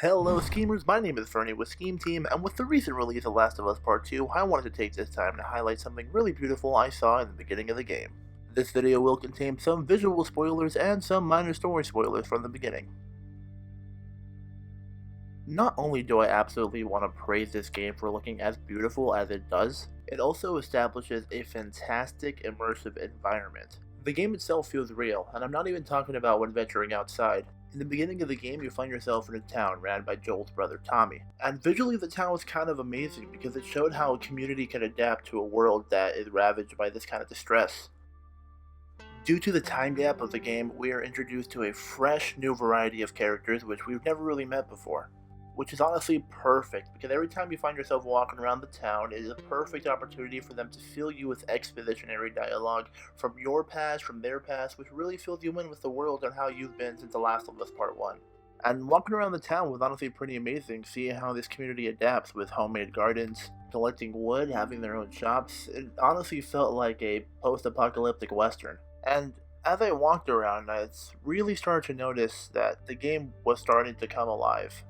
Hello schemers, my name is Fernie with Scheme Team, and with the recent release of Last of Us Part 2, I wanted to take this time to highlight something really beautiful I saw in the beginning of the game. This video will contain some visual spoilers and some minor story spoilers from the beginning. Not only do I absolutely want to praise this game for looking as beautiful as it does, it also establishes a fantastic immersive environment. The game itself feels real, and I'm not even talking about when venturing outside. In the beginning of the game, you find yourself in a town ran by Joel's brother Tommy, and visually the town was kind of amazing because it showed how a community can adapt to a world that is ravaged by this kind of distress. Due to the time gap of the game, we are introduced to a fresh new variety of characters which we've never really met before. Which is honestly perfect, because every time you find yourself walking around the town, it is a perfect opportunity for them to fill you with expositionary dialogue from your past, from their past, which really fills you in with the world and how you've been since The Last of Us Part 1. And walking around the town was honestly pretty amazing, seeing how this community adapts with homemade gardens, collecting wood, having their own shops. It honestly felt like a post-apocalyptic western. And as I walked around, I really started to notice that the game was starting to come alive.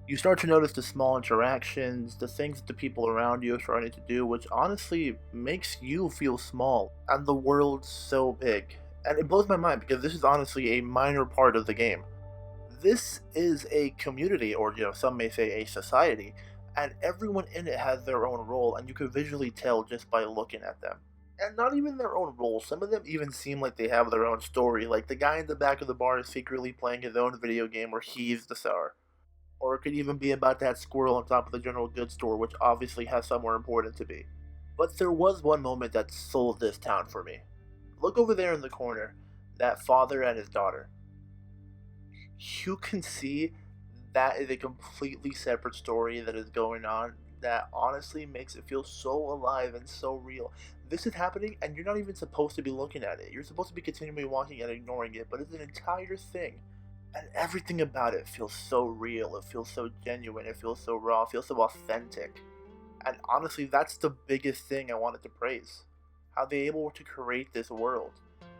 You start to notice the small interactions, the things that the people around you are starting to do, which honestly makes you feel small, and the world's so big. And it blows my mind because this is honestly a minor part of the game. This is a community, or some may say a society, and everyone in it has their own role, and you can visually tell just by looking at them. And not even their own role, some of them even seem like they have their own story, like the guy in the back of the bar is secretly playing his own video game where he's the star. Or it could even be about that squirrel on top of the general goods store, which obviously has somewhere important to be. But there was one moment that sold this town for me. Look over there in the corner, that father and his daughter. You can see that is a completely separate story that is going on that honestly makes it feel so alive and so real. This is happening and you're not even supposed to be looking at it. You're supposed to be continually walking and ignoring it, but it's an entire thing. And everything about it feels so real, it feels so genuine, it feels so raw, it feels so authentic. And honestly, that's the biggest thing I wanted to praise. How they're able to create this world.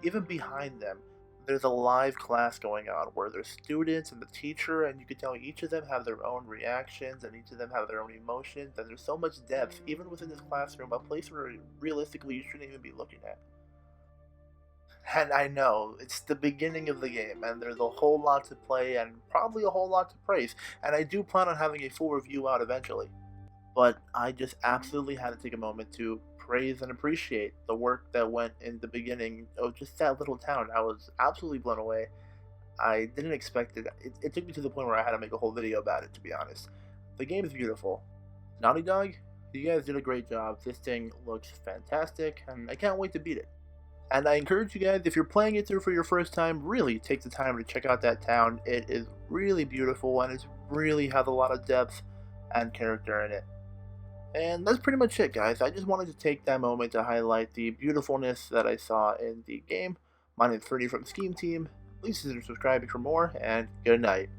Even behind them, there's a live class going on where there's students and the teacher, and you can tell each of them have their own reactions and each of them have their own emotions, and there's so much depth, even within this classroom, a place where realistically you shouldn't even be looking at. And I know, it's the beginning of the game, and there's a whole lot to play and probably a whole lot to praise, and I do plan on having a full review out eventually. But I just absolutely had to take a moment to praise and appreciate the work that went in the beginning of just that little town. I was absolutely blown away. I didn't expect it. It took me to the point where I had to make a whole video about it, to be honest. The game is beautiful. Naughty Dog, you guys did a great job. This thing looks fantastic, and I can't wait to beat it. And I encourage you guys, if you're playing it through for your first time, really take the time to check out that town. It is really beautiful and it really has a lot of depth and character in it. And that's pretty much it, guys. I just wanted to take that moment to highlight the beautifulness that I saw in the game. My name is Freddie from Scheme Team. Please consider subscribing for more, and good night.